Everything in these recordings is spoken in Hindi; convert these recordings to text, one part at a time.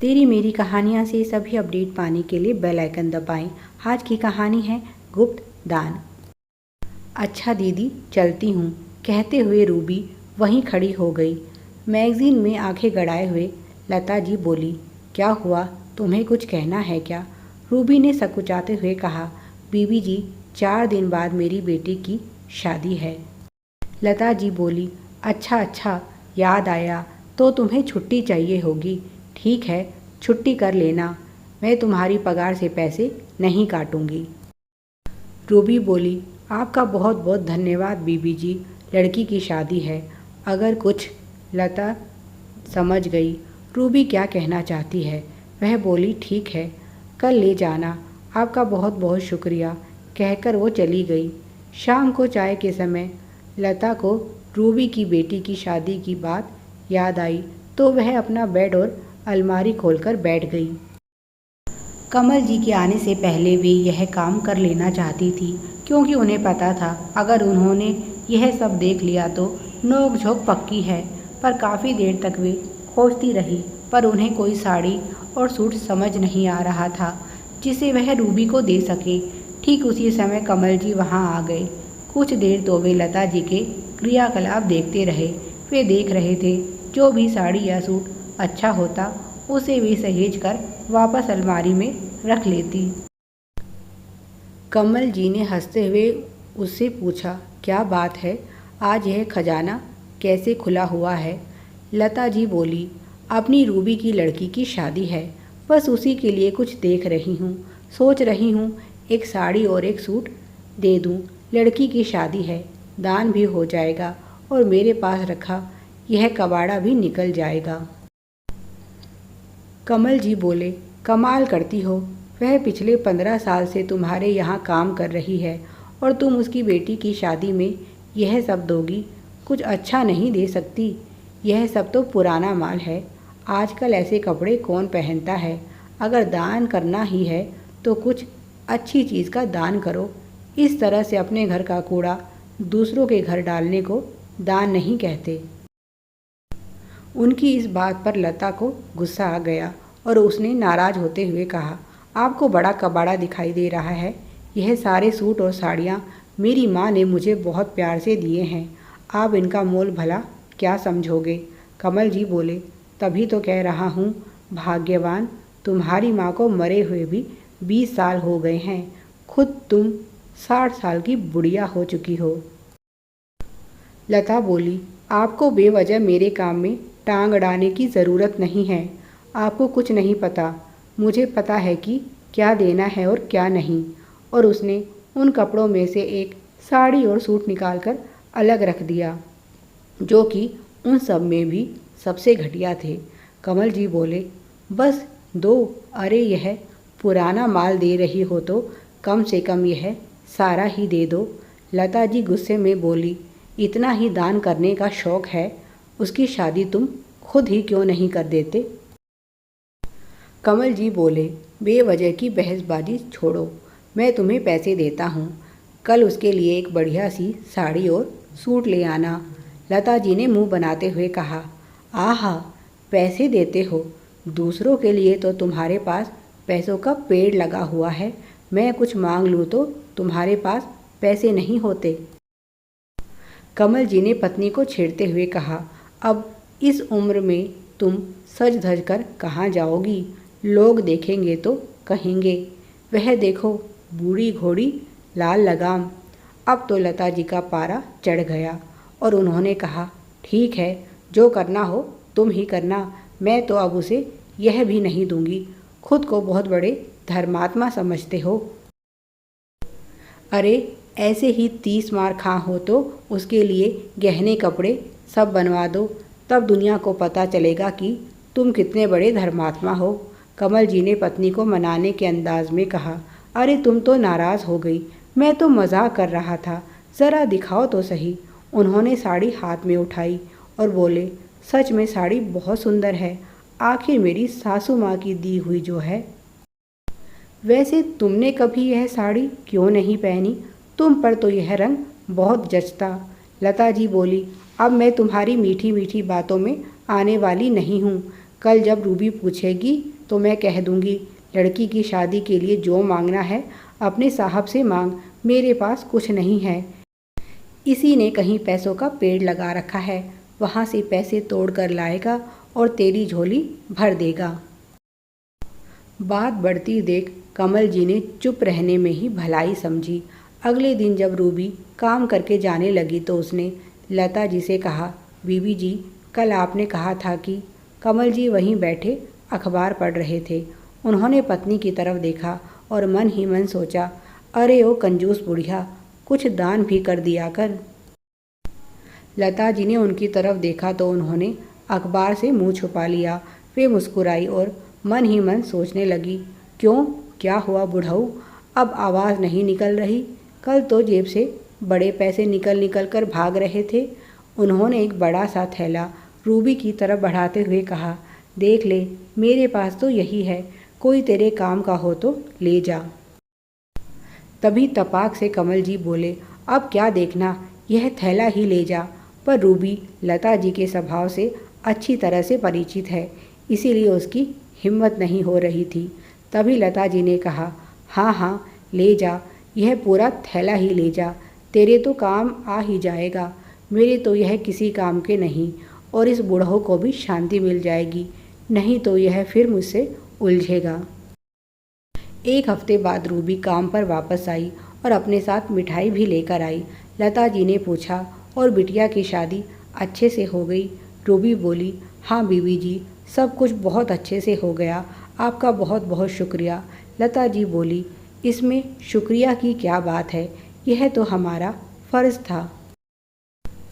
तेरी मेरी कहानियाँ से सभी अपडेट पाने के लिए बेल आइकन दबाएं। आज की कहानी है गुप्त दान। अच्छा दीदी चलती हूँ, कहते हुए रूबी वहीं खड़ी हो गई। मैगज़ीन में आंखें गड़ाए हुए लता जी बोली, क्या हुआ, तुम्हें कुछ कहना है क्या? रूबी ने सकुचाते हुए कहा, बीबी जी 4 दिन बाद मेरी बेटी की शादी है। लता जी बोली, अच्छा, याद आया, तो तुम्हें छुट्टी चाहिए होगी। ठीक है, छुट्टी कर लेना, मैं तुम्हारी पगार से पैसे नहीं काटूंगी। रूबी बोली, आपका बहुत बहुत धन्यवाद बीबी जी, लड़की की शादी है। अगर कुछ लता समझ गई रूबी क्या कहना चाहती है। वह बोली, ठीक है, कल ले जाना, आपका बहुत बहुत शुक्रिया, कहकर वो चली गई। शाम को चाय के समय लता को रूबी की बेटी की शादी की बात याद आई तो वह अपना बेड और अलमारी खोलकर बैठ गई। कमल जी के आने से पहले भी यह काम कर लेना चाहती थी, क्योंकि उन्हें पता था अगर उन्होंने यह सब देख लिया तो नोक झोंक पक्की है। पर काफ़ी देर तक वे खोजती रही, पर उन्हें कोई साड़ी और सूट समझ नहीं आ रहा था जिसे वह रूबी को दे सके। ठीक उसी समय कमल जी वहाँ आ गए। कुछ देर तो वे लता जी के क्रियाकलाप देखते रहे। वे देख रहे थे जो भी साड़ी या सूट अच्छा होता उसे वे सहेज कर वापस अलमारी में रख लेती। कमल जी ने हंसते हुए उससे पूछा, क्या बात है, आज यह खजाना कैसे खुला हुआ है? लता जी बोली, अपनी रूबी की लड़की की शादी है, बस उसी के लिए कुछ देख रही हूँ। सोच रही हूँ एक साड़ी और एक सूट दे दूँ। लड़की की शादी है, दान भी हो जाएगा और मेरे पास रखा यह कबाड़ा भी निकल जाएगा। कमल जी बोले, कमाल करती हो, वह पिछले 15 साल से तुम्हारे यहाँ काम कर रही है और तुम उसकी बेटी की शादी में यह सब दोगी? कुछ अच्छा नहीं दे सकती? यह सब तो पुराना माल है, आजकल ऐसे कपड़े कौन पहनता है? अगर दान करना ही है तो कुछ अच्छी चीज़ का दान करो। इस तरह से अपने घर का कूड़ा दूसरों के घर डालने को दान नहीं कहते। उनकी इस बात पर लता को गुस्सा आ गया और उसने नाराज़ होते हुए कहा, आपको बड़ा कबाड़ा दिखाई दे रहा है? यह सारे सूट और साड़ियाँ मेरी माँ ने मुझे बहुत प्यार से दिए हैं, आप इनका मोल भला क्या समझोगे? कमल जी बोले, तभी तो कह रहा हूँ, भाग्यवान, तुम्हारी माँ को मरे हुए भी 20 साल हो गए हैं, खुद तुम 60 साल की बुढ़िया हो चुकी हो। लता बोली, आपको बेवजह मेरे काम में टांग अड़ाने की ज़रूरत नहीं है। आपको कुछ नहीं पता, मुझे पता है कि क्या देना है और क्या नहीं। और उसने उन कपड़ों में से एक साड़ी और सूट निकालकर अलग रख दिया, जो कि उन सब में भी सबसे घटिया थे। कमल जी बोले, बस दो, अरे यह पुराना माल दे रही हो तो कम से कम यह सारा ही दे दो। लता जी गुस्से में बोली, इतना ही दान करने का शौक़ है, उसकी शादी तुम खुद ही क्यों नहीं कर देते? कमल जी बोले, बेवजह की बहसबाजी छोड़ो, मैं तुम्हें पैसे देता हूँ, कल उसके लिए एक बढ़िया सी साड़ी और सूट ले आना। लता जी ने मुंह बनाते हुए कहा, आहा, पैसे देते हो? दूसरों के लिए तो तुम्हारे पास पैसों का पेड़ लगा हुआ है, मैं कुछ मांग लूँ तो तुम्हारे पास पैसे नहीं होते। कमल जी ने पत्नी को छेड़ते हुए कहा, अब इस उम्र में तुम सज धज कर कहाँ जाओगी? लोग देखेंगे तो कहेंगे, वह देखो बूढ़ी घोड़ी लाल लगाम। अब तो लता जी का पारा चढ़ गया और उन्होंने कहा, ठीक है, जो करना हो तुम ही करना, मैं तो अब उसे यह भी नहीं दूंगी। खुद को बहुत बड़े धर्मात्मा समझते हो? अरे ऐसे ही 30 मार खा हो तो उसके लिए गहने कपड़े सब बनवा दो, तब दुनिया को पता चलेगा कि तुम कितने बड़े धर्मात्मा हो। कमल जी ने पत्नी को मनाने के अंदाज में कहा, अरे तुम तो नाराज़ हो गई, मैं तो मजाक कर रहा था, ज़रा दिखाओ तो सही। उन्होंने साड़ी हाथ में उठाई और बोले, सच में साड़ी बहुत सुंदर है, आखिर मेरी सासू माँ की दी हुई जो है। वैसे तुमने कभी यह साड़ी क्यों नहीं पहनी? तुम पर तो यह रंग बहुत जचता। लता जी बोली, अब मैं तुम्हारी मीठी मीठी बातों में आने वाली नहीं हूँ। कल जब रूबी पूछेगी तो मैं कह दूंगी लड़की की शादी के लिए जो मांगना है अपने साहब से मांग, मेरे पास कुछ नहीं है। इसी ने कहीं पैसों का पेड़ लगा रखा है, वहाँ से पैसे तोड़ कर लाएगा और तेरी झोली भर देगा। बात बढ़ती देख कमल जी ने चुप रहने में ही भलाई समझी। अगले दिन जब रूबी काम करके जाने लगी तो उसने लता जी से कहा, बीबी जी कल आपने कहा था कि। कमल जी वहीं बैठे अखबार पढ़ रहे थे। उन्होंने पत्नी की तरफ देखा और मन ही मन सोचा, अरे ओ कंजूस बुढ़िया, कुछ दान भी कर दिया कर। लता जी ने उनकी तरफ देखा तो उन्होंने अखबार से मुंह छुपा लिया। वे मुस्कुराई और मन ही मन सोचने लगी, क्यों, क्या हुआ बुढ़ऊ, अब आवाज़ नहीं निकल रही? कल तो जेब से बड़े पैसे निकल निकल कर भाग रहे थे। उन्होंने एक बड़ा सा थैला रूबी की तरफ बढ़ाते हुए कहा, देख ले, मेरे पास तो यही है, कोई तेरे काम का हो तो ले जा। तभी तपाक से कमल जी बोले, अब क्या देखना, यह थैला ही ले जा। पर रूबी लता जी के स्वभाव से अच्छी तरह से परिचित है, इसीलिए उसकी हिम्मत नहीं हो रही थी। तभी लता जी ने कहा, हाँ हाँ ले जा, यह पूरा थैला ही ले जा, तेरे तो काम आ ही जाएगा, मेरे तो यह किसी काम के नहीं, और इस बूढ़ों को भी शांति मिल जाएगी, नहीं तो यह फिर मुझसे उलझेगा। एक हफ्ते बाद रूबी काम पर वापस आई और अपने साथ मिठाई भी लेकर आई। लता जी ने पूछा, और बिटिया की शादी अच्छे से हो गई? रूबी बोली, हाँ बीबी जी, सब कुछ बहुत अच्छे से हो गया, आपका बहुत बहुत शुक्रिया। लता जी बोली, इसमें शुक्रिया की क्या बात है, यह तो हमारा फ़र्ज़ था।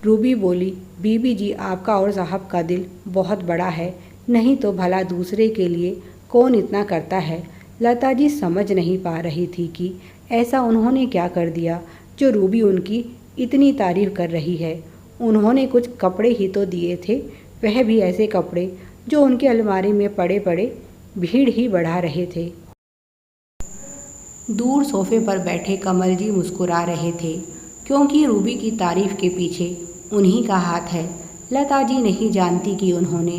रूबी बोली, बीबी जी आपका और साहब का दिल बहुत बड़ा है, नहीं तो भला दूसरे के लिए कौन इतना करता है। लता जी समझ नहीं पा रही थी कि ऐसा उन्होंने क्या कर दिया जो रूबी उनकी इतनी तारीफ़ कर रही है। उन्होंने कुछ कपड़े ही तो दिए थे, वह भी ऐसे कपड़े जो उनके अलमारी में पड़े पड़े भीड़ ही बढ़ा रहे थे। दूर सोफे पर बैठे कमल जी मुस्कुरा रहे थे, क्योंकि रूबी की तारीफ़ के पीछे उन्हीं का हाथ है। लता जी नहीं जानती कि उन्होंने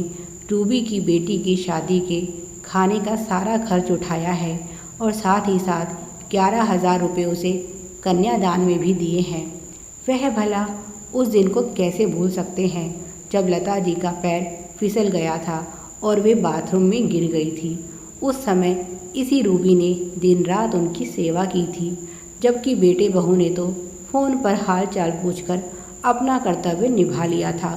रूबी की बेटी की शादी के खाने का सारा खर्च उठाया है और साथ ही साथ 11,000 रुपये उसे कन्यादान में भी दिए हैं। वह भला उस दिन को कैसे भूल सकते हैं जब लता जी का पैर फिसल गया था और वे बाथरूम में गिर गई थी। उस समय इसी रूबी ने दिन रात उनकी सेवा की थी, जबकि बेटे बहू ने तो फ़ोन पर हाल चाल पूछकर अपना कर्तव्य निभा लिया था।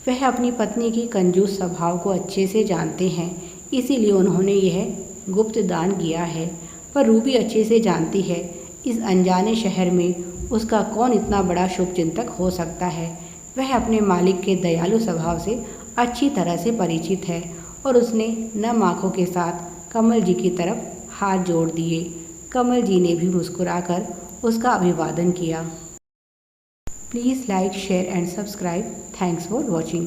वह अपनी पत्नी की कंजूस स्वभाव को अच्छे से जानते हैं, इसीलिए उन्होंने यह गुप्त दान किया है। पर रूबी अच्छे से जानती है इस अनजाने शहर में उसका कौन इतना बड़ा शुभचिंतक हो सकता है। वह अपने मालिक के दयालु स्वभाव से अच्छी तरह से परिचित है और उसने नम आँखों के साथ कमल जी की तरफ हाथ जोड़ दिए। कमल जी ने भी मुस्कुराकर उसका अभिवादन किया। Please like, share and subscribe. Thanks for watching.